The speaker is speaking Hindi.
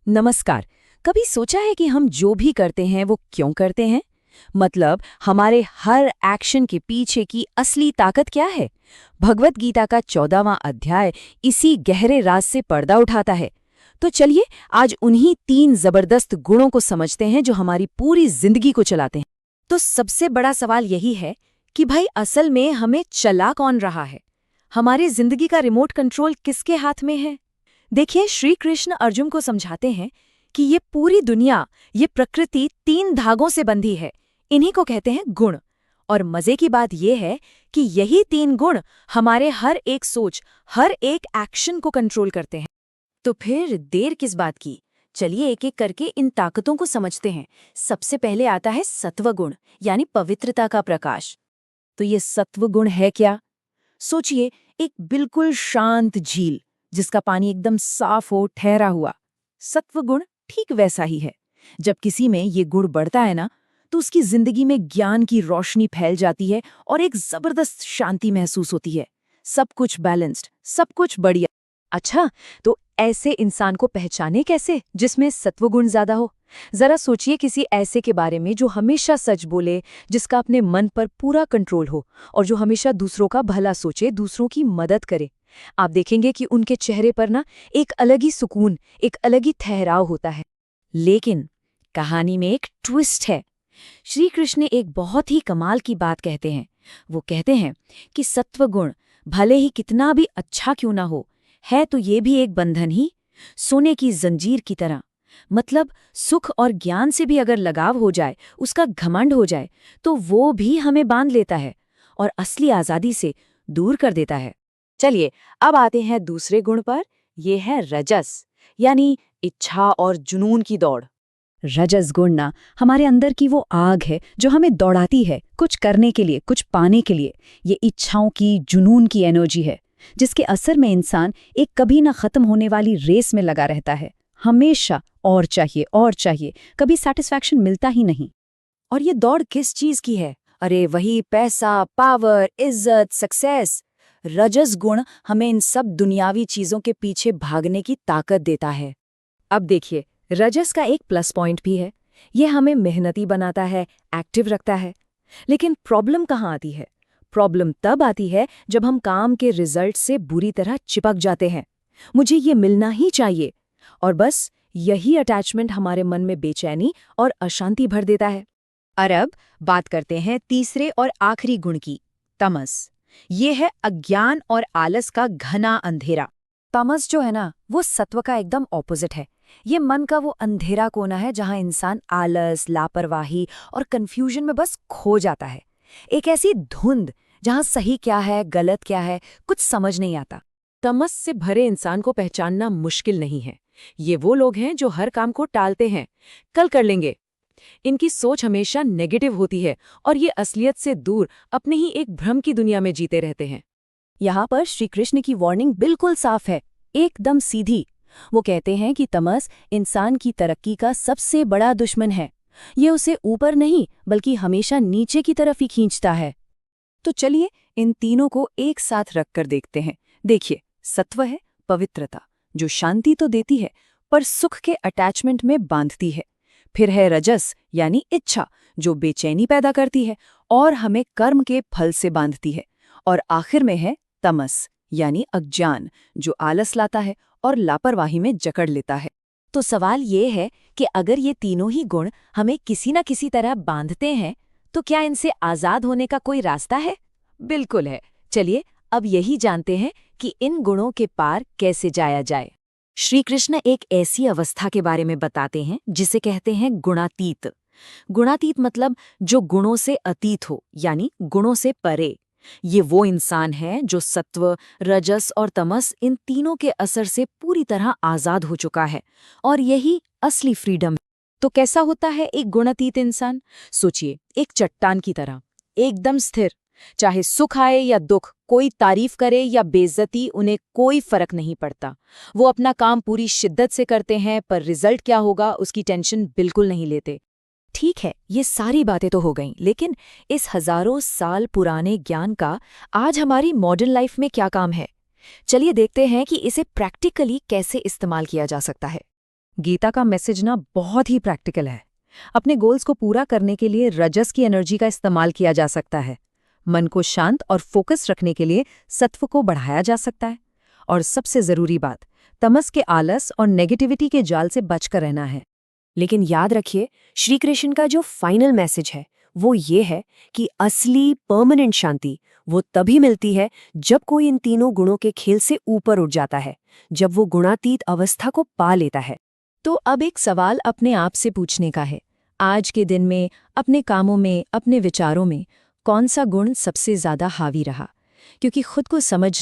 नमस्कार। कभी सोचा है कि हम जो भी करते हैं वो क्यों करते हैं? मतलब हमारे हर एक्शन के पीछे की असली ताकत क्या है? भगवत गीता का 14वां अध्याय इसी गहरे राज से पर्दा उठाता है। तो चलिए आज उन्हीं 3 जबरदस्त गुणों को समझते हैं जो हमारी पूरी जिंदगी को चलाते हैं। तो सबसे बड़ा सवाल यही है कि भाई असल में हमें चला कौन रहा है? हमारी जिंदगी का रिमोट कंट्रोल किसके हाथ में है? देखिए, श्री कृष्ण अर्जुन को समझाते हैं कि ये पूरी दुनिया, ये प्रकृति 3 धागों से बंधी है। इन्हीं को कहते हैं गुण। और मजे की बात यह है कि यही 3 गुण हमारे हर एक सोच, हर एक एक्शन को कंट्रोल करते हैं। तो फिर देर किस बात की? चलिए एक एक करके इन ताकतों को समझते हैं। सबसे पहले आता है सत्व गुण, यानी पवित्रता का प्रकाश। तो ये सत्व गुण है क्या? सोचिए, एक बिल्कुल शांत झील जिसका पानी एकदम साफ हो, ठहरा हुआ। सत्व गुण ठीक वैसा ही है। जब किसी में ये गुण बढ़ता है ना, तो उसकी जिंदगी में ज्ञान की रोशनी फैल जाती है और एक जबरदस्त शांति महसूस होती है। सब कुछ बैलेंस्ड, सब कुछ बढ़िया। अच्छा, तो ऐसे इंसान को पहचाने कैसे जिसमें सत्वगुण ज्यादा हो? जरा सोचिए किसी ऐसे के बारे में जो हमेशा सच बोले, जिसका अपने मन पर पूरा कंट्रोल हो और जो हमेशा दूसरों का भला सोचे, दूसरों की मदद करे। आप देखेंगे कि उनके चेहरे पर ना एक अलग ही सुकून, एक अलग ही ठहराव होता है। लेकिन कहानी में एक ट्विस्ट है। श्री कृष्ण एक बहुत ही कमाल की बात कहते हैं। वो कहते हैं कि सत्वगुण भले ही कितना भी अच्छा क्यों ना हो, है तो ये भी एक बंधन ही, सोने की जंजीर की तरह। मतलब सुख और ज्ञान से भी अगर लगाव हो जाए, उसका घमंड हो जाए, तो वो भी हमें बांध लेता है और असली आजादी से दूर कर देता है। चलिए अब आते हैं दूसरे गुण पर। ये है रजस, यानी इच्छा और जुनून की दौड़। रजस गुण ना हमारे अंदर की वो आग है जो हमें दौड़ाती है कुछ करने के लिए, कुछ पाने के लिए। ये इच्छाओं की, जुनून की एनर्जी है जिसके असर में इंसान एक कभी ना खत्म होने वाली रेस में लगा रहता है। हमेशा और चाहिए, कभी सेटिस्फैक्शन मिलता ही नहीं। और ये दौड़ किस चीज की है? अरे वही पैसा, पावर, इज्जत, सक्सेस। रजस गुण हमें इन सब दुनियावी चीजों के पीछे भागने की ताकत देता है। अब देखिए, रजस का एक प्लस पॉइंट भी है। ये हमें मेहनती बनाता है, एक्टिव रखता है। लेकिन प्रॉब्लम कहाँ आती है? प्रॉब्लम तब आती है जब हम काम के रिजल्ट से बुरी तरह चिपक जाते हैं। मुझे ये मिलना ही चाहिए। और बस यही अटैचमेंट हमारे मन में बेचैनी और अशांति भर देता है। और अब बात करते हैं तीसरे और आखिरी गुण की, तमस। ये है अज्ञान और आलस का घना अंधेरा। तमस जो है ना, वो सत्व का एकदम ऑपोजिट है। ये मन का वो अंधेरा कोना है जहां इंसान आलस, लापरवाही और कंफ्यूजन में बस खो जाता है। एक ऐसी धुंध जहां सही क्या है, गलत क्या है, कुछ समझ नहीं आता। तमस से भरे इंसान को पहचानना मुश्किल नहीं है। ये वो लोग हैं जो हर काम को टालते हैं, कल कर लेंगे। इनकी सोच हमेशा नेगेटिव होती है और ये असलियत से दूर अपने ही एक भ्रम की दुनिया में जीते रहते हैं। यहाँ पर श्री कृष्ण की वार्निंग बिल्कुल साफ है, एकदम सीधी। वो कहते हैं कि तमस इंसान की तरक्की का सबसे बड़ा दुश्मन है। ये उसे ऊपर नहीं बल्कि हमेशा नीचे की तरफ ही खींचता है। तो चलिए इन तीनों को एक साथ रखकर देखते हैं। देखिए, सत्व है पवित्रता, जो शांति तो देती है पर सुख के अटैचमेंट में बांधती है। फिर है रजस, यानी इच्छा, जो बेचैनी पैदा करती है और हमें कर्म के फल से बांधती है। और आखिर में है तमस, यानी अज्ञान, जो आलस लाता है और लापरवाही में जकड़ लेता है। तो सवाल ये है कि अगर ये तीनों ही गुण हमें किसी न किसी तरह बांधते हैं, तो क्या इनसे आजाद होने का कोई रास्ता है? बिल्कुल है। चलिए अब यही जानते हैं कि इन गुणों के पार कैसे जाया जाए। श्री कृष्ण एक ऐसी अवस्था के बारे में बताते हैं जिसे कहते हैं गुणातीत। गुणातीत मतलब जो गुणों से अतीत हो, यानी गुणों से परे। ये वो इंसान है जो सत्व, रजस और तमस इन तीनों के असर से पूरी तरह आजाद हो चुका है। और यही असली फ्रीडम है। तो कैसा होता है एक गुणातीत इंसान? सोचिए, एक चट्टान की तरह, एकदम स्थिर। चाहे सुख आए या दुख, कोई तारीफ करे या बेइज्जती, उन्हें कोई फर्क नहीं पड़ता। वो अपना काम पूरी शिद्दत से करते हैं, पर रिजल्ट क्या होगा उसकी टेंशन बिल्कुल नहीं लेते। ठीक है, ये सारी बातें तो हो गईं, लेकिन इस हजारों साल पुराने ज्ञान का आज हमारी मॉडर्न लाइफ में क्या काम है? चलिए देखते हैं कि इसे प्रैक्टिकली कैसे इस्तेमाल किया जा सकता है। गीता का मैसेज ना बहुत ही प्रैक्टिकल है। अपने गोल्स को पूरा करने के लिए रजस की एनर्जी का इस्तेमाल किया जा सकता है। मन को शांत और फोकस रखने के लिए सत्व को बढ़ाया जा सकता है। और सबसे जरूरी बात, तमस के आलस और नेगेटिविटी के जाल से बचकर रहना है। लेकिन याद रखिए, श्री कृष्ण का जो फाइनल मैसेज है वो ये है कि असली परमानेंट शांति वो तभी मिलती है जब कोई इन तीनों गुणों के खेल से ऊपर उठ जाता है, जब वो गुणातीत अवस्था को पा लेता है। तो अब एक सवाल अपने आप से पूछने का है, आज के दिन में, अपने कामों में, अपने विचारों में कौन सा गुण सबसे ज्यादा हावी रहा? क्योंकि खुद को समझ